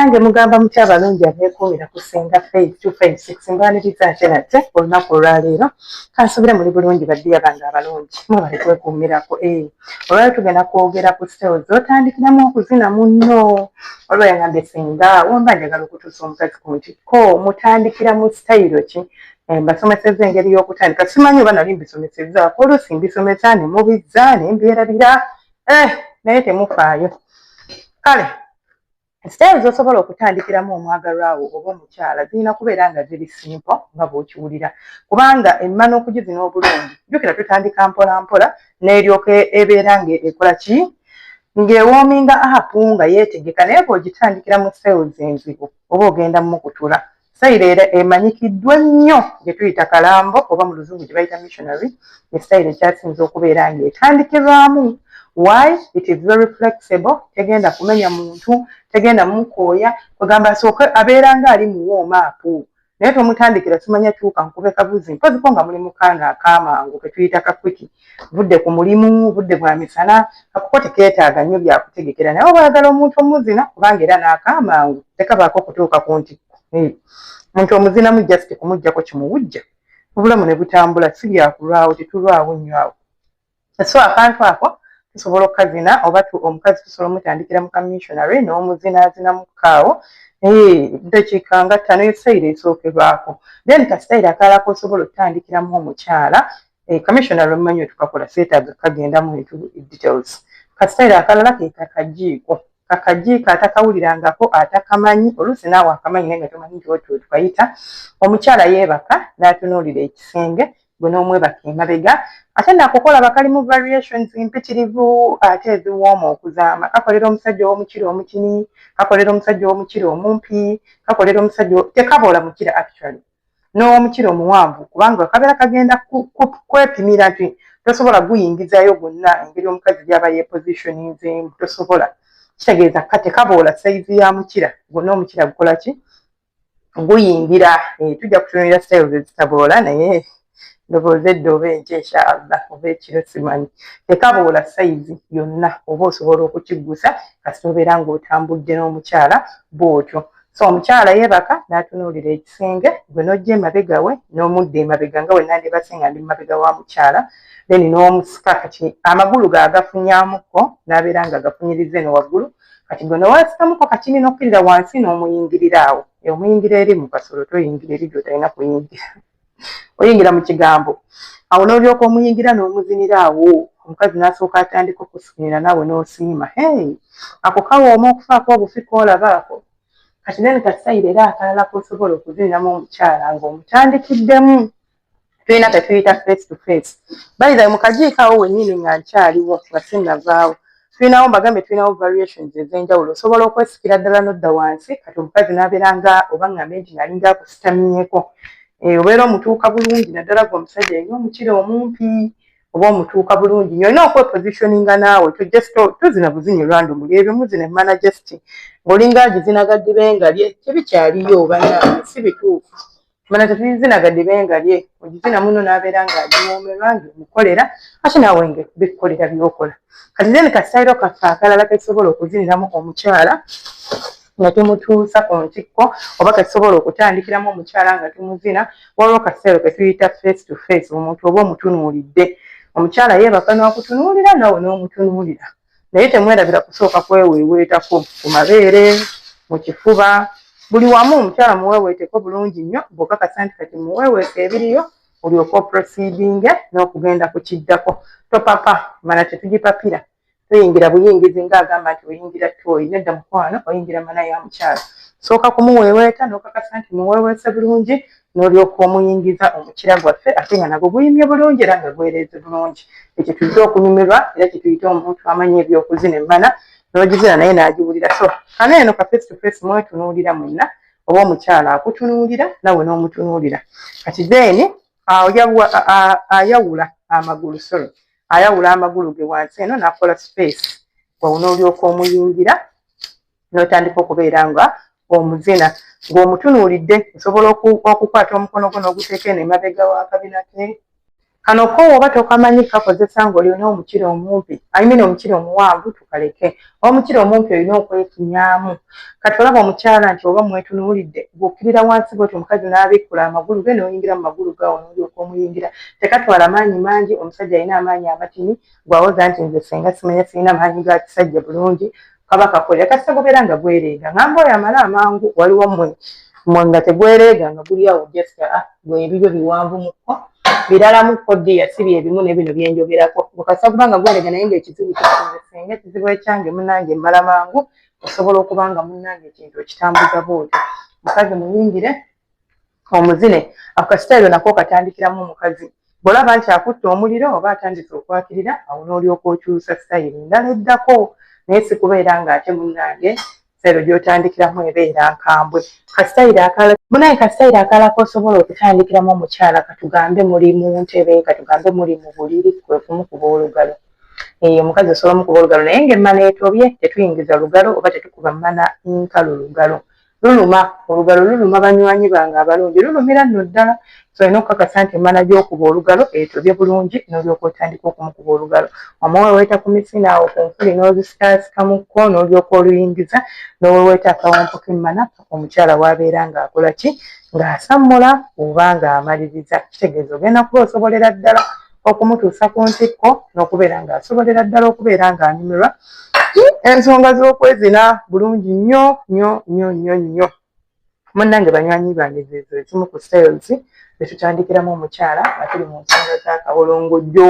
Bannange mugamba mutya abalungi abeekuumira kusinga Faith 256 mbaniriza ate nate olunaku olwaleero kansubire muli bulungi baddiya bange abalungi mubale kwekuumirako. Olwaleero tugenda kwogera ku sales otandikiramu okuzina munno olwo yangambye singa womba njagala okutuusa omukazi ku ntikko mutandikira mu sitayiro ki. Mbasomesezza engeri y'okutandika simanyi oba nali mbisomesezzaako oluusi mbisomesa ne mubizza ne mbyerabira naye temufaayo. Kale sitayiro z'osobola okutandikiramu omwagalwawo oba omukyala zirina kubeera nga ziri simple nga bw'okiwulira kubanga emma n'okugizina obulungi jjukira tutandika mpola mpola n'eryoka ebeera ng'ekola ki ng'ewoominga apu nga yeetegeka naye bw'ogitandikira mu sales enzibu oba ogenda mukutula. Sitayiro era emanyikiddwa ennyo gye tuyita kalambo oba mu luzungu gye bayita missionary esitayiro ekyasinze okubeera ng'etandikirwamu. Why? It is very flexible. Tegenda kumenya muntu, tegenda mukooya, kugamba asooke abeera ng'ali muwooma apo. Naye tomutandikira tumanya kyuka nkube kabuzi mpozi ko nga muli mukanga akaamangu ke tuyita kakwiki. Budde ku mulimu, budde bwa misana, kakuko tekeetaaga nnyo byakutegekera. Naye obaagala omuntu omuzina kubanga era n'akaamangu tekabaako kutuuka ku ntikko. Omuntu omuzinamu just kumuggyako kimuwujja. Obulamu ne butambula si byakulwawo tetulwawo nnyo awo. So akantu ako tusobola okukazina oba omukazi tusobola omutandikira mu kamissionary n'omuzinaazina mu kaawo ddakiika nga 5 esitayiro esookerwako. Then kasitayiro akalala k'osobola okutandikiramu omukyala kamissionary omumanyi tukakola seetaaga kagenda mu details. Kasitayiro akalala ke kakajiiko. Kakajiiko atakawulirangako atakamanyi oluusi naawe akamanyi naye nga tomanyi nti otwo tukayita. Omukyala yeebaka n'atunuulira ekisenge gwe n'omwebaka emabega ate nakukola bakalimu variations mpitirivu ate eziwooma okuzaama. Kakolera omusajja ow'omukira omukini, kakolera omusajja ow'omukira omumpi, kakolera omusajja tekaboola mukira actually n'ow'omukira omuwanvu kubanga kabeera kagenda kwepimira nti tosobola guyingizaayo gwonna engeri omukazi gy'aba yepositioninzeemu tosobola. Kitegeeza tekaboola sayizi ya mukira gwonna omukira gukola ki guyingira. Tujja kutunulira styles ezitaboola naye ndowooza edda oba enkya inshallah oba ekiro simanyi tekaboola sayizi yonna oba osobola okukiggusa kasita obeera ng'otambudde n'omukyala bw'otyo. So omukyala yeebaka n'atunuulira ekisenge gwe n'ojja emabega we n'omudda emabega nga we nandibase nga ndi mabega wa mukyala then n'omusika kati amagulu gaagafunyaamuko n'abeera nga gafunyiriza eno waggulu kati gwe n'owasikamuko katini n'okkirira wansi n'omuyingirira awo. Omuyingira eri mu kasolo toyingira eri gy'otalina kuyingira. Oyingira mu kigambo awo n'olyoka omuyingira n'omuzinira awo omukazi n'asooka atandika okusikinira naawe n'osiima ako kawooma okufaako obufi koolabaako. Kati nene kasitayiro era akalala k'osobola okuziniramu omukyala ng'omutandikiddemu tulina ketuyita face to face. Bayiza mu kajiiko awo wennyini nga nkyaliwo nga sinnavaawo tulinawo mbagambe tulinawo variations ez'enjawulo. Osobola okwesikira ddala n'odda wansi kati omukazi n'abeera nga oba ng'ambe nti nalinga akusitamieko. Obeera omutuuka bulungi naddala gwe omusajja yenna omukira omumpi oba omutuuka bulungi nnyo olina okwepositioninga naawe tozina buzinyi lwandumuli ebyo muzina emmana just ng'olinga agizinaga ddibengalye tebikyaliyo oba naawe si bituufu. Mana tetuzinaga ddibengalye ogizina muno n'abeera ng'agiwoomerwa ng'emukolera ate naawe ng'ebikukolera by'okola. Kati then kasitayiro kaffe akalala ketusobola okuziniramu omukyala nga tumutuusa ku ntikko oba ketusobola okutandikiramu omukyala nga tumuzina waliwo kasitayiro ketuyita face to face omuntu oba omutunuulidde. Omukyala yeebaka n'okutunuulira naawe n'omutunuulira naye temwerabira kusooka kweweeweetako ku mabeere mu kifuba buli wamu omukyala muweeweeteko bulungi nnyo bw'okakasa nti kati muweeweete ebiriyo olyoka oproceedinge n'okugenda ku kiddako. Topapa mana tetugipapira toyingira buyingizi ng'agamba nti oyingira toyi nedda mukwano oyingira mana ya mukyala. Sooka kumuweeweeta n'okakasa nti muweeweese bulungi n'olyoka omuyingiza omukira gwaffe ate nga nagwo guyimye bulungi era nga gwereeze bulungi. Ekyo tuyita okunyumirwa era kituyita omuntu amanyi ebyokuzina emmana n'ogizina naye n'agiwulira. So kana eno ka face to face mwetunuulira mwenna oba omukyala akutunuulira nawe n'omutunuulira. Kati then ayawula amagulu ayawula amagulu ge wansi eno n'akola space wawu n'olyoka omuyingira n'otandika okubeera nga omuzina ng'omutunuulidde. Osobola okukwata omukono gwo n'oguteeka eno emabega w'akabina ke kano ko oba tokamanyi kakozesa ng'olina omukira omumpi ayimina omukira omuwanvu tukaleke omukira omumpi olina okwetunyaamu kati olaba omukyala nti oba mwetunuulidde gwokkirira wansi bwoti omukazi n'abikkula amagulu ge n'oyingira mu magulu gawo n'olyoka omuyingira tekatwala maanyi mangi omusajja alina amaanyi amatini gwawoza nti nze senga simanya sirina maanyi ga kisajja bulungi kaba kakolera kasita gubeera nga gwereega ngamba oyo amala amangu waliwo mmwe nga tegwereega nga guli awo jesta ebibyo biwanvu mukko birala mukko ddiya si byebimu ne bino byenjogerako bukasa kubanga gwereega naye ng'ekizibu kisinga ekizibu ekyange munnange mmala mangu osobola okuba nga munnange ekintu okitambuza bwoti mukazi muyingire omuzine akasitairo nako katandikiramu omukazi bw'olaba nti akutta omuliro oba atandise okwakirira awo n'olyoka okyusa sitayiro endala eddako naye si kubeera ng'ate munnange sitayiro gy'otandikiramu ebeera nkambwe munaye kasitayiro akalala k'osobola okutandikiramu omukyala katugambe muli mu ntebe katugambe muli mu buliri kwe kumukuba olugalo omukazi osobola omukuba olugalo naye ng'emmana etobye tetuyingiza lugalo oba tetukuba mmana nkalu lugalo luluma olugalo luluma banywanyi bange abalungi lulumira nno ddala so olina okukakasa nti emmana gy'okuba olugalo etobye bulungi n'olyoka otandika okumukuba olugalo omuweweeta ku misina awo ku nfuli n'ozisikaasika mu kko n'olyoka oluyingiza n'oweweeta akawompo k'emmana omukyala w'abeera ng'akola ki ng'asammula oba ng'amaliriza kitegeeza ogenda kuba osobolera ddala okumutuusa ku ntikko n'okubeera ng'asobolera ddala okubeera ng'anyumirwa ensonga z'okwezina bulungi nnyo nnyo nnyo nnyo nnyo munnange banywanyi bange zezo ezimu ku styles zetutandikiramu omukyala nga tuli mu nsonga z'akawolongojjo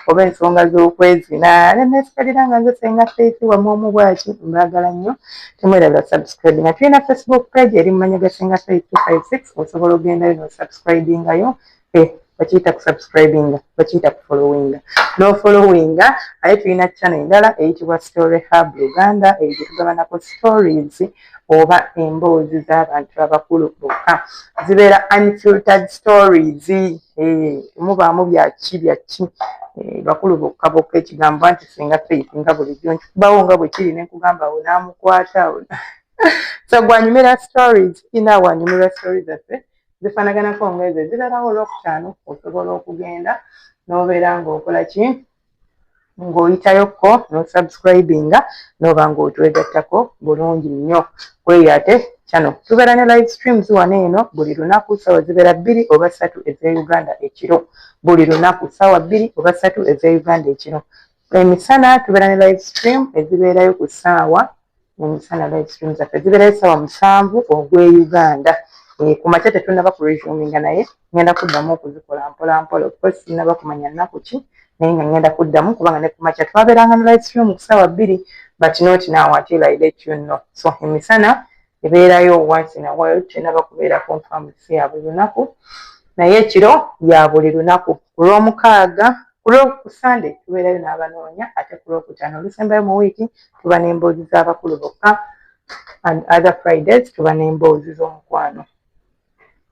oba ensonga z'okwezina neneesikalira nga nze senga Faith wamuomu bwaki mbaagala nnyo temwerabira subscribe nga tulina Facebook page eri mumanya ga senga Faith 256 osobola ogendayo n'osubscribingayo bakiyita kusubscribinga bakiyita kufollowinga n'ofollowinga aye tulina channel endala eyitibwa Story Hub Uganda eyo gyetugabanako stories oba emboozi z'abantu abakulu bokka zibeera unfiltered stories mubaamu byaki bakulu bokka bokka ekigambo nti singa Faith nga bulijjo nkikubawo nga bwe kiri ne nkugamba awo n'amukwata so gwanyumira stories ina wanyumira stories zaffe zifanaganako ng'ezo zibeerawo olwokutaano osobola okugenda n'obeera ng'okola ki ng'oyitayokko n'osubscribinga n'oba ng'otwegattako bulungi nnyo kweyate kyano tubeera ne live streams wano eno buli lunaku ssaawa zibeera 2 oba 3 ez'Uganda ekiro buli lunaku ssaawa 2 oba 3 ez'Uganda ekiro emisana tubeera ne live stream ezibeerayo ku ssaawa emisana live stream zaffe zibeerayo ssaawa 7 ogw'Uganda ku makya tetunnaba ku resuminga naye ngenda kuddamu okuzikola mpola mpola okukosi sinnaba kumanya nnaku ki naye nga ngenda kuddamu kubanga ne ku makya twabeeranga ne live stream ku ssaawa 2 but not now until I let you know so emisana ebeerayo once in a while tenaba kubeera confirmed si ya buli lunaku naye ekiro ya buli lunaku ku lw'omukaaga ku Sunday tubeerayo n'abanoonya ate ku lwokutaano olusembayo mu wiiki tuba n'emboozi z'abakulu bokka and other Fridays tuba n'emboozi z'omukwano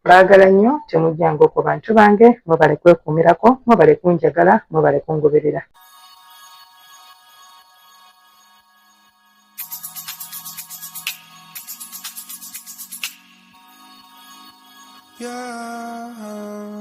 baagala nnyo temujjangako bantu bange mwebale kwekuumirako mwebale kunjagala mwebale kungoberera Yeah.